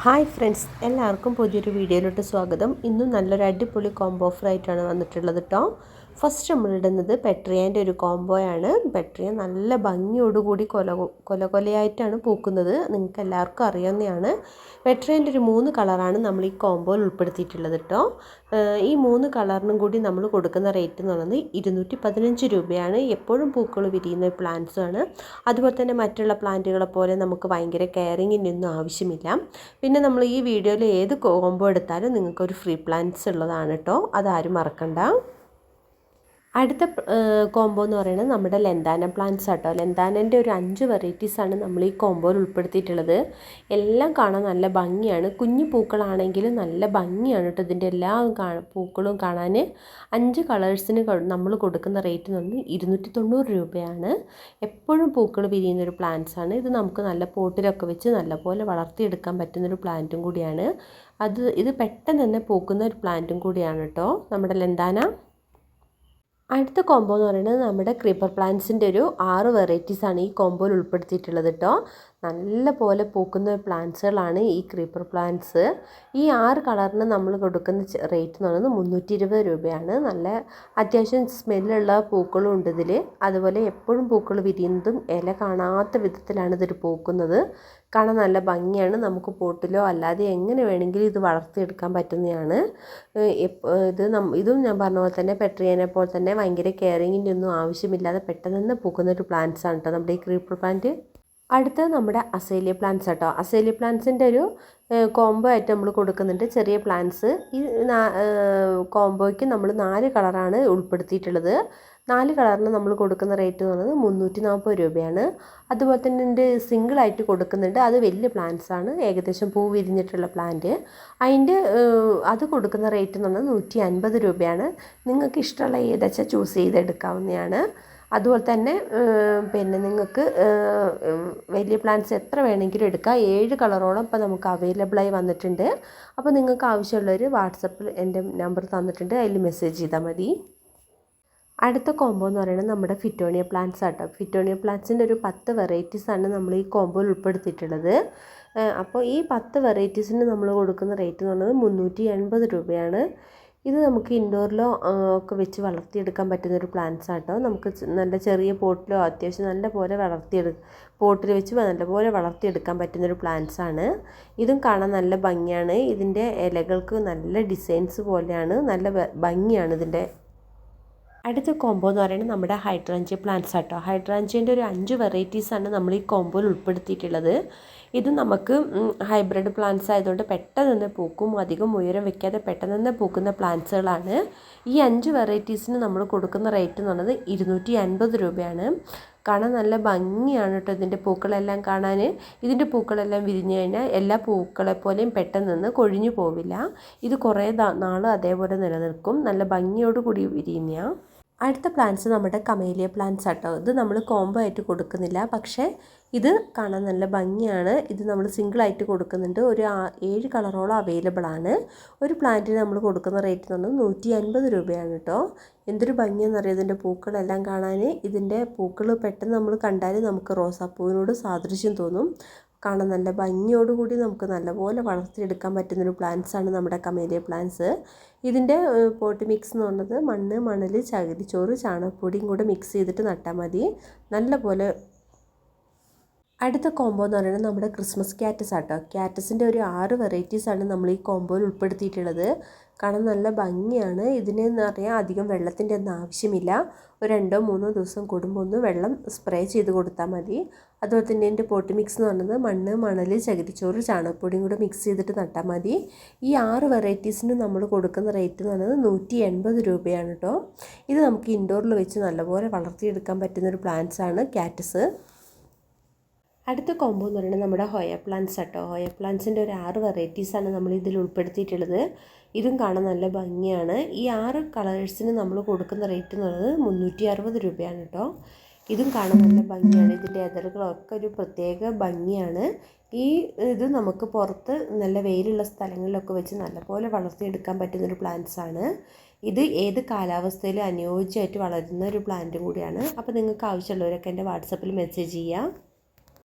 Hi friends, എല്ലാവർക്കും പുതിയൊരു വീഡിയോയിലോട്ട് സ്വാഗതം. ഇന്നും നല്ലൊരു അടിപൊളി കോംബോ ഓഫർ ആയിട്ടാണ് വന്നിട്ടുള്ളത് കേട്ടോ. ഫസ്റ്റ് നമ്മളിടുന്നത് പെട്രിയൻ്റെ ഒരു കോംബോയാണ്. പെട്രിയ നല്ല ഭംഗിയോടുകൂടി കൊലയായിട്ടാണ് പൂക്കുന്നത്. നിങ്ങൾക്ക് എല്ലാവർക്കും അറിയാവുന്നതാണ്. പെട്രിയൻ്റെ ഒരു 3 കളറാണ് നമ്മൾ ഈ കോംബോയിൽ ഉൾപ്പെടുത്തിയിട്ടുള്ളത് കേട്ടോ. ഈ 3 കളറിനും കൂടി നമ്മൾ കൊടുക്കുന്ന റേറ്റ് എന്ന് പറയുന്നത് 215 രൂപയാണ്. എപ്പോഴും പൂക്കൾ വിരിയുന്ന പ്ലാന്റ്സാണ്. അതുപോലെ തന്നെ മറ്റുള്ള പ്ലാന്റുകളെ പോലെ നമുക്ക് ഭയങ്കര കെയറിങ്ങിൻ്റെ ഒന്നും ആവശ്യമില്ല. പിന്നെ നമ്മൾ ഈ വീഡിയോയിൽ ഏത് കോംബോ എടുത്താലും നിങ്ങൾക്കൊരു ഫ്രീ പ്ലാന്റ്സ് ഉള്ളതാണ് കേട്ടോ. അതാരും മറക്കണ്ട. അടുത്ത കോംബോ എന്ന് പറയുന്നത് നമ്മുടെ ലെന്താന പ്ലാന്റ്സ് ആട്ടോ. ലെന്താനൻ്റെ ഒരു 5 വെറൈറ്റീസാണ് നമ്മൾ ഈ കോംബോയിൽ ഉൾപ്പെടുത്തിയിട്ടുള്ളത്. എല്ലാം കാണാൻ നല്ല ഭംഗിയാണ്. കുഞ്ഞു പൂക്കളാണെങ്കിലും നല്ല ഭംഗിയാണ് കേട്ടോ. ഇതിൻ്റെ എല്ലാ പൂക്കളും കാണാൻ 5 കളേഴ്സിന് നമ്മൾ കൊടുക്കുന്ന റേറ്റ് എന്ന് പറഞ്ഞാൽ 290 രൂപയാണ്. എപ്പോഴും പൂക്കൾ വിരിയുന്നൊരു പ്ലാന്റ്സാണ് ഇത്. നമുക്ക് നല്ല പോട്ടിലൊക്കെ വെച്ച് നല്ലപോലെ വളർത്തിയെടുക്കാൻ പറ്റുന്നൊരു പ്ലാന്റും കൂടിയാണ്. ഇത് പെട്ടെന്ന് തന്നെ പൂക്കുന്ന ഒരു പ്ലാന്റും കൂടിയാണ് കേട്ടോ നമ്മുടെ ലെന്താന. അടുത്ത കോംബോ എന്ന് പറയുന്നത് നമ്മുടെ ക്രീപ്പർ പ്ലാന്റ്സിൻ്റെ ഒരു 6 വെറൈറ്റീസാണ് ഈ കോംബോയിൽ ഉൾപ്പെടുത്തിയിട്ടുള്ളത് കേട്ടോ. നല്ല പോലെ പൂക്കുന്ന പ്ലാന്റ്സുകളാണ് ഈ ക്രീപ്പർ പ്ലാന്റ്സ്. ഈ 6 കളറിന് നമ്മൾ കൊടുക്കുന്ന റേറ്റ് എന്ന് പറയുന്നത് 320 രൂപയാണ്. നല്ല അത്യാവശ്യം സ്മെല്ലുള്ള പൂക്കളും ഉണ്ട് ഇതിൽ. അതുപോലെ എപ്പോഴും പൂക്കൾ വിരിയുന്നതും ഇല കാണാത്ത വിധത്തിലാണ് ഇതിൽ പൂക്കുന്നത്. കാണാൻ നല്ല ഭംഗിയാണ്. നമുക്ക് പോട്ടിലോ അല്ലാതെ എങ്ങനെ വേണമെങ്കിലും ഇത് വളർത്തിയെടുക്കാൻ പറ്റുന്നതാണ്. ഇതും ഞാൻ പറഞ്ഞ പോലെ തന്നെ പെട്രിയനെ പോലെ തന്നെ ഭയങ്കര കെയറിങ്ങിൻ്റെ ഒന്നും ആവശ്യമില്ലാതെ പെട്ടെന്ന് തന്നെ പൂക്കുന്നൊരു പ്ലാന്റ്സാണ് കേട്ടോ നമ്മുടെ ഈ ക്രീപ്പർ പ്ലാന്റ്. അടുത്തത് നമ്മുടെ അസേലിയ പ്ലാന്റ്സ് കേട്ടോ. അസേലിയ പ്ലാന്റ്സിൻ്റെ ഒരു കോംബോ ആയിട്ട് നമ്മൾ കൊടുക്കുന്നുണ്ട് ചെറിയ പ്ലാന്റ്സ്. ഈ കോംബോയ്ക്ക് നമ്മൾ 4 കളറാണ് ഉൾപ്പെടുത്തിയിട്ടുള്ളത്. 4 കളറിന് നമ്മൾ കൊടുക്കുന്ന റേറ്റ് എന്ന് പറയുന്നത് 340 രൂപയാണ്. അതുപോലെ തന്നെ ഇതിൻ്റെ സിംഗിളായിട്ട് കൊടുക്കുന്നുണ്ട്. അത് വലിയ പ്ലാന്റ്സ് ആണ്, ഏകദേശം പൂ വിരിഞ്ഞിട്ടുള്ള പ്ലാന്റ്. അത് കൊടുക്കുന്ന റേറ്റ് എന്ന് പറയുന്നത് 150 രൂപയാണ്. നിങ്ങൾക്ക് ഇഷ്ടമുള്ള ഏതാച്ചാൽ ചൂസ് ചെയ്തെടുക്കാവുന്നതാണ്. അതുപോലെ തന്നെ പിന്നെ നിങ്ങൾക്ക് വലിയ പ്ലാന്റ്സ് എത്ര വേണമെങ്കിലും എടുക്കാം. 7 കളറോളം ഇപ്പോൾ നമുക്ക് അവൈലബിളായി വന്നിട്ടുണ്ട്. അപ്പോൾ നിങ്ങൾക്ക് ആവശ്യമുള്ളവർ വാട്സപ്പിൽ എൻ്റെ നമ്പർ തന്നിട്ടുണ്ട്, അതിൽ മെസ്സേജ് ചെയ്താൽ മതി. അടുത്ത കോംബോ എന്ന് പറയുന്നത് നമ്മുടെ ഫിറ്റോണിയ പ്ലാന്റ്സ് ആട്ടോ. ഫിറ്റോണിയ പ്ലാന്റ്സിൻ്റെ ഒരു 10 വെറൈറ്റീസാണ് നമ്മൾ ഈ കോംബോയിൽ ഉൾപ്പെടുത്തിയിട്ടുള്ളത്. അപ്പോൾ ഈ 10 വെറൈറ്റീസിന് നമ്മൾ കൊടുക്കുന്ന റേറ്റ് എന്ന് പറയുന്നത് 380 രൂപയാണ്. ഇത് നമുക്ക് ഇൻഡോറിലോ ഒക്കെ വെച്ച് വളർത്തിയെടുക്കാൻ പറ്റുന്നൊരു പ്ലാന്റ്സ് ആട്ടോ. നമുക്ക് നല്ല ചെറിയ പോട്ടിലോ അത്യാവശ്യം നല്ല പോലെ പോട്ടിൽ വെച്ച് നല്ലപോലെ വളർത്തിയെടുക്കാൻ പറ്റുന്നൊരു പ്ലാന്റ്സ് ആണ്. ഇതും കാണാൻ നല്ല ഭംഗിയാണ്. ഇതിൻ്റെ ഇലകൾക്ക് നല്ല ഡിസൈൻസ് പോലെയാണ്, നല്ല ഭംഗിയാണ് ഇതിൻ്റെ. അടുത്ത കോംബോ എന്ന് പറയുന്നത് നമ്മുടെ ഹൈഡ്രാഞ്ചിയ പ്ലാന്റ്സ് ആട്ടോ. ഹൈഡ്രാഞ്ചിയൻ്റെ ഒരു 5 വെറൈറ്റീസാണ് നമ്മൾ ഈ കോംബോയിൽ ഉൾപ്പെടുത്തിയിട്ടുള്ളത്. ഇത് നമുക്ക് ഹൈബ്രിഡ് പ്ലാന്റ്സ് ആയതുകൊണ്ട് പെട്ടെന്ന് തന്നെ പൂക്കും. അധികം ഉയരം വെക്കാതെ പെട്ടെന്ന് തന്നെ പൂക്കുന്ന പ്ലാന്റ്സുകളാണ്. ഈ 5 വെറൈറ്റീസിന് നമ്മൾ കൊടുക്കുന്ന റേറ്റ് എന്ന് പറയുന്നത് 250 രൂപയാണ്. കാണാൻ നല്ല ഭംഗിയാണ് കേട്ടോ ഇതിൻ്റെ പൂക്കളെല്ലാം കാണാൻ. ഇതിൻ്റെ പൂക്കളെല്ലാം വിരിഞ്ഞു കഴിഞ്ഞാൽ എല്ലാ പൂക്കളെപ്പോലെയും പെട്ടെന്ന് നിന്ന് കൊഴിഞ്ഞു പോവില്ല. ഇത് കുറേ നാൾ അതേപോലെ നിലനിൽക്കും. നല്ല ഭംഗിയോടുകൂടി വിരിയുന്ന. അടുത്ത പ്ലാന്റ്സ് നമ്മുടെ കമേലിയ പ്ലാന്റ്സ് ആട്ടോ. ഇത് നമ്മൾ കോംബോ ആയിട്ട് കൊടുക്കുന്നില്ല, പക്ഷേ ഇത് കാണാൻ നല്ല ഭംഗിയാണ്. ഇത് നമ്മൾ സിംഗിളായിട്ട് കൊടുക്കുന്നുണ്ട്. ഒരു 7 കളറോളം അവൈലബിൾ ആണ്. ഒരു പ്ലാന്റിന് നമ്മൾ കൊടുക്കുന്ന റേറ്റ് എന്ന് പറഞ്ഞാൽ 150 രൂപയാണ് കേട്ടോ. എന്തൊരു ഭംഗിയാണെന്നറിയാം ഇതിൻ്റെ പൂക്കളെല്ലാം കാണാൻ. ഇതിൻ്റെ പൂക്കൾ പെട്ടെന്ന് നമ്മൾ കണ്ടാൽ നമുക്ക് റോസാപ്പൂവിനോട് സാദൃശ്യം തോന്നും. കാണാൻ നല്ല ഭംഗിയോടുകൂടി നമുക്ക് നല്ലപോലെ വളർത്തിയെടുക്കാൻ പറ്റുന്നൊരു പ്ലാന്റ്സാണ് നമ്മുടെ കമേലിയ പ്ലാന്റ്സ്. ഇതിൻ്റെ പോട്ട് മിക്സ് എന്ന് പറയുന്നത് മണ്ണ്, മണൽ, ചകിരിച്ചോറ്, ചാണകപ്പൊടിയും കൂടെ മിക്സ് ചെയ്തിട്ട് നട്ടാൽ മതി. നല്ല പോലെ. അടുത്ത കോംബോ എന്ന് പറയുന്നത് നമ്മുടെ ക്രിസ്മസ് ക്യാറ്റസ് ആട്ടോ. ക്യാറ്റസിൻ്റെ ഒരു 6 വെറൈറ്റീസാണ് നമ്മൾ ഈ കോംബോയിൽ ഉൾപ്പെടുത്തിയിട്ടുള്ളത്. കാണാൻ നല്ല ഭംഗിയാണ്. ഇതിനെന്ന് പറയാൻ അധികം വെള്ളത്തിൻ്റെ ഒന്നും ആവശ്യമില്ല. ഒരു 2-3 ദിവസം കൂടുമ്പോൾ ഒന്ന് വെള്ളം സ്പ്രേ ചെയ്ത് കൊടുത്താൽ മതി. അതുപോലെ തന്നെ എൻ്റെ പോട്ട് മിക്സ് എന്ന് പറയുന്നത് മണ്ണ്, മണൽ, ചകിരിച്ചോറ്, ചാണകപ്പൊടിയും കൂടെ മിക്സ് ചെയ്തിട്ട് നട്ടാൽ മതി. ഈ 6 വെറൈറ്റീസിന് നമ്മൾ കൊടുക്കുന്ന റേറ്റ് എന്ന് പറയുന്നത് 180 രൂപയാണ് കേട്ടോ. ഇത് നമുക്ക് ഇൻഡോറിൽ വെച്ച് നല്ലപോലെ വളർത്തിയെടുക്കാൻ പറ്റുന്നൊരു പ്ലാന്റ്സാണ് ക്യാറ്റസ്. അടുത്ത കോംബോ എന്ന് പറയുന്നത് നമ്മുടെ ഹോയ പ്ലാന്റ്സ് ആട്ടോ. ഹോയ പ്ലാന്റ്സിൻ്റെ ഒരു 6 വെറൈറ്റീസാണ് നമ്മൾ ഇതിൽ ഉൾപ്പെടുത്തിയിട്ടുള്ളത്. ഇതും കാണാൻ നല്ല ഭംഗിയാണ്. ഈ 6 കളേഴ്സിന് നമ്മൾ കൊടുക്കുന്ന റേറ്റ് എന്ന് പറയുന്നത് 360 രൂപയാണ് കേട്ടോ. ഇതും കാണാൻ നല്ല ഭംഗിയാണ്. ഇതിൻ്റെ എതളുകളൊക്കെ ഒരു പ്രത്യേക ഭംഗിയാണ്. ഇത് നമുക്ക് പുറത്ത് നല്ല വെയിലുള്ള സ്ഥലങ്ങളിലൊക്കെ വെച്ച് നല്ലപോലെ വളർത്തിയെടുക്കാൻ പറ്റുന്നൊരു പ്ലാന്റ്സാണ്. ഇത് ഏത് കാലാവസ്ഥയിലും അനുയോജ്യമായിട്ട് വളരുന്ന ഒരു പ്ലാന്റും കൂടിയാണ്. അപ്പോൾ നിങ്ങൾക്ക് ആവശ്യമുള്ളവരൊക്കെ എൻ്റെ വാട്സപ്പിൽ മെസ്സേജ് ചെയ്യാം.